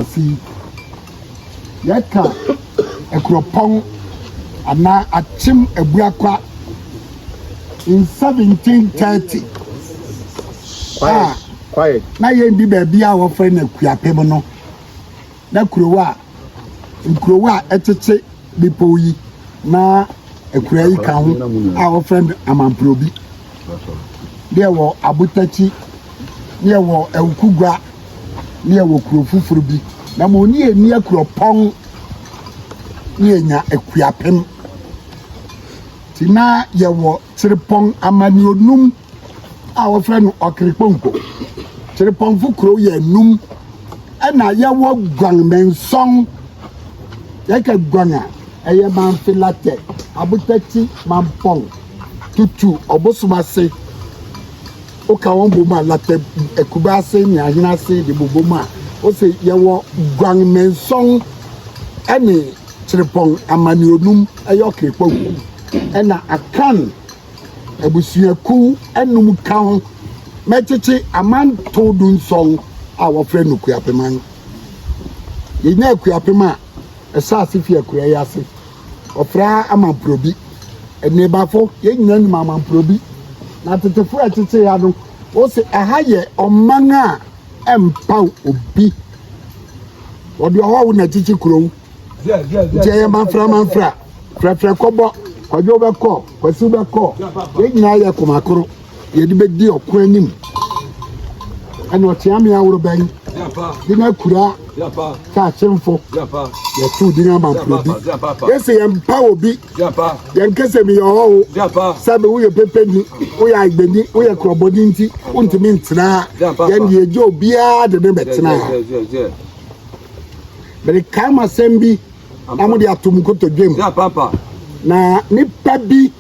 see yaka ekropon ana achim ebuakwa in 1730 quiet na ye bi baby a wo friend akuapem no na kurowa etete bipoyi na akura yi ka ho a wo friend amamprobi de wo abutachi de wo ewukugwa de wo kuro fufuru bi na mo ni eni akuropon ni enya akuapem tina ye wo tiripon amani onum a wo friend no okriponko tiripon fukuro ye num ana ye wo gwan menson ye ka gwana eye man filate abutachi mampong tutu obosumase o ka won bo ma late ekubase ni ahina se de boboma o se ye wo gwan menson ani tiripon amani onum eyo kriponko ena akan ebusuaku enum kan metete aman todun song a wo frɛ no kuapeman ye na kuapema esa asifi akura yase ofra amamprobi enebafo ye nyina ni amamprobi na tetefo atete ya no o se aha ye oman a empau obi odi owo na chichi kuro je manfra frefre kobo kwajo be ko kwasi be ko ye nyina ye komakoro ye di be di okwan anim ana otiame aworo ban dina kura ka chemfo ye tu dina manprobi ese ye mpa obi ye nkese mi yo sabe wo ye pepeni wo ye agbeni wo ye krobodi nti untimi ntina ye ye je obi a de ne betina bere kama sembi amudi atum ko to dwem na nipa bi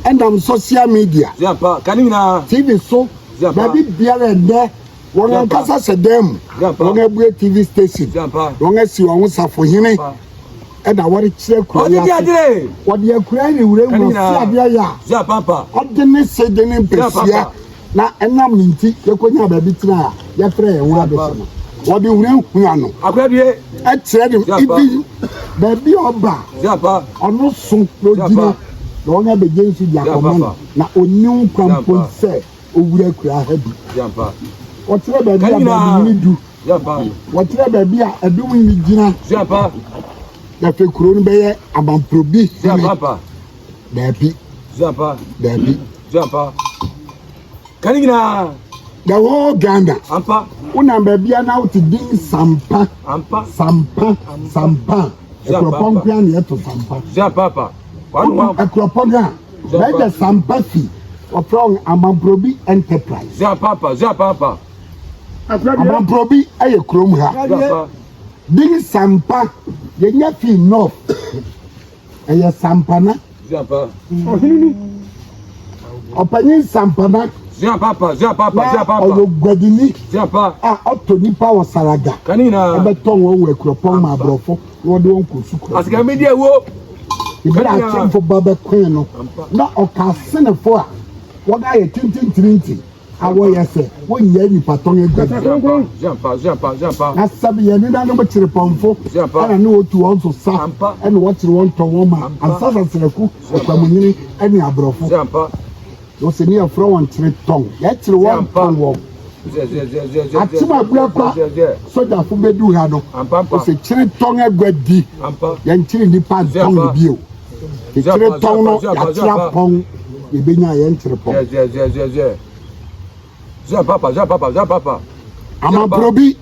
endam social media kanina TV so baby biara ende won kasa sedem won abu TV station won asi won safo hene e da wori kire kuro ya wodi akura ni wure mu si ade ya odene sedene pesia na enam nti yekonya baby tira ya frɛ ye ho abeso no wodi wure hu ano akura die e kire dem ibi baby oba ono so lojina na won abeje nsu dia komon na onyum kwampon se owura kura ha bi wotire baby a ni du wotire baby a edum ni gina na fe kuro no beye amamprobi baby kanina the whole Ghana una baby na uti din sampa ekropon kwa na to sampa ekropon ga na sampa fi from amamprobi enterprise amamprobi aye krom ha din sampa ye nya fi north aye sampana opanyin sampana ogwadini otoni power saraga kanina ebeton wo ekropon ma brofo wo de won kosuko asika media wo ibera achimfo baba kwen no na okasenefo a woga ye tintintirinti awo yese wonya ni paton egwa jampa na sabi ye ni na no chire pomfo ana no otu won so sa ene wo chire won ton won ma ansasa sereku okwamunyini ene abrofo jampa no se ni afro won chire ton ye chire won ton wo atima buakwa soja fu bedu ha no o se chire ton egwa di ye chire ni pa ton bio ke chire ton no ya chira pon e benya ye chire pon Jean-Papa. Amamprobi.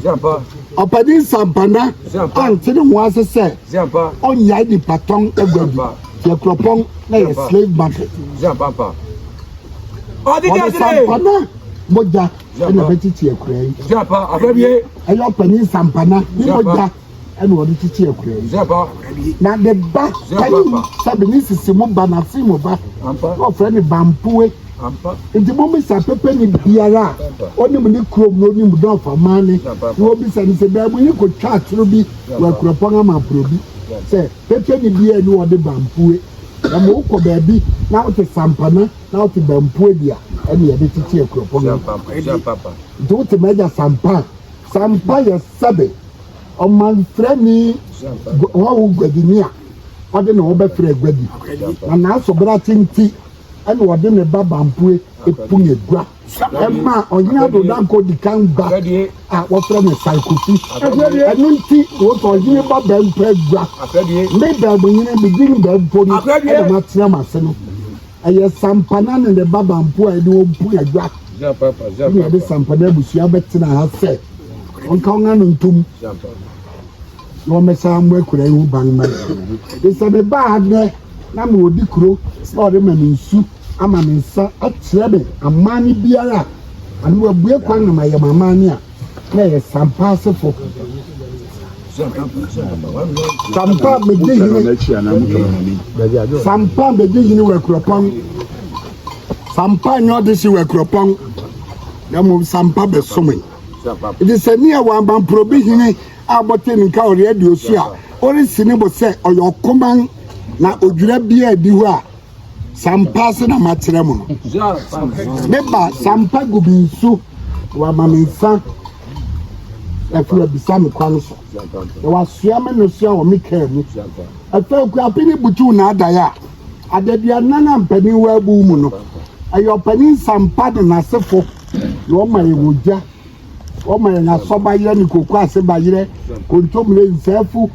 Jean-Papa. Opadi sampana. Antini mwase se. Jean-Papa. Onya di patong egwedi. Ye kropon na ye slave market. Jean-Papa. Sampana. Moja. Ene beti ti ekurei. Jean-Papa. Afebie. Eyo opani sampana. Ni moja. Ene wodi ti ekurei. Jean-Papa. Na de ba. Sabi ni sisi mo ba na si mo ba. O friend bampuwe. Nti mo mi sa pepe ni biara oni mu ni krom no ni mu don fa mane no bi sa ni se ba mu ni ko twa tro bi wa kropon amamprobi se pepe ni bia ni wo de bampue na mo ko ba bi na o te sampana na o te bampue dia ene ye de titi kropon Jean-Papa do te meja sampa sampa yɛ sɛbe ɔmanfrɛni wɔwo gwadini a ɔde ne wɔbɛfrɛ gwadi na n'asobra tenti ɛna ɔde ne ba bampue epu ne gua ɛma ɔnyina adodanko di kan ba a wɔfrɛ ne saikofi ɛno nti wɔsɔ ɔnyine ba bɛmpa gua ne bɛɛbo nyine bidin bɛmpo no ɛde ma tena ma se no ɛyɛ sampana ne ne ba bampue a ɛde wɔmpu ne gua ɛna ɛde sampana abusua bɛtena ha sɛ ɔnka ɔnga no ntom na wɔmɛsa mo akura yi ho ban ma ɛsɛ me baa nɛ na me wɔdi kuro na ɔde ma me nsu ama me nsa akyerɛ me amane biara ano wabue kwan na mayɛ mamane a na ɛyɛ sampa asefo sampa megye hene wɔ akuropɔn sampa nyɛ ɔde hye wɔ akuropɔn na mo sampa bɛsome ɛde sɛ ne ɛwɔ ambamporo bi hene a bɔte ne nka ɔre adi osu a ɔresi ne bo sɛ ɔyɛ ɔkoman na odwira bia adi hɔ a sampa se na makyerɛ mu no meba sampa gu bi nsu wɔ ama me nsa ɛfiri abisa me kwa no so na wasoa me no so a wɔ me kaa mu ɛfɛ akuape ne butuw na adaeɛ a adaduanan a mpanin wɔ abu mu no ɛyɛ ɔpanin sampa de n'asefo na ɔma yɛ wɔ gya ɔma yɛ n'asɔba yɛ ne koko ase ba yerɛ kontomire nsɛɛfo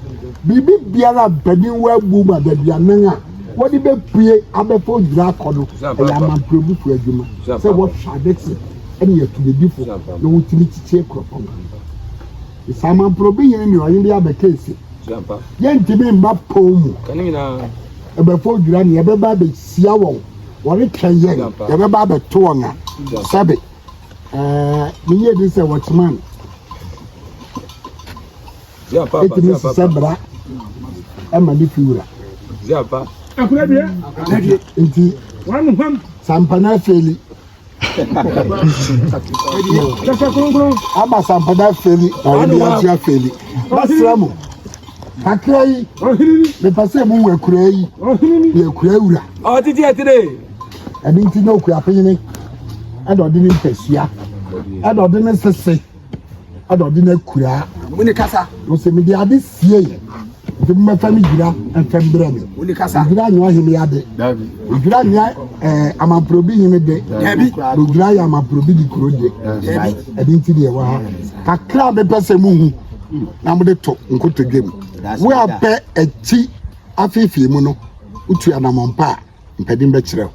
biribi biara mpanin wɔ abu mu adaduanan a wɔde bɛpue abɛfo dwira akɔ no ɛyɛ amampirobufo adwuma sɛ wɔhwɛ adɛkse ɛne yɛtubedifo na wɔtumi kyikyie kuropɔn sɛ amampirobi yɛn ne ɔyɛ de abɛka esi yɛntumi mba pɔn mu ɛbɛfo dwira ne yɛbɛba abɛhyia wɔn wɔretwɛn yɛn yɛbɛba abɛto wɔn a sɛbe meyɛ de sɛ wɔkyema no ɛtumi sisɛ bra ɛma ne fi wura nti sampana feli ama sampana feli na wɔde atua feli basra mu kakra yi mepɛ sɛ mu wɔ akura yi yɛ akura wura ɛne nti na okura penyini ɛna ɔde ne mpasua ɛna ɔde ne sese ɛna ɔde ne akura ɔsɛ mede ade sie yi nti mmɛfa me dwira mfɛ mbrɛ me dwira nyɛ ɔhene ade dwira nyɛ amampirobi hene de dwira yɛ amampirobi di kuro de ɛde nti deɛ wɔ ha kakra bɛpɛ sɛ muhu na mode to nkotodwe mu wo apɛ akyi afeefee mu no wotu anammɔmpa a mpɛden bɛkyerɛ wo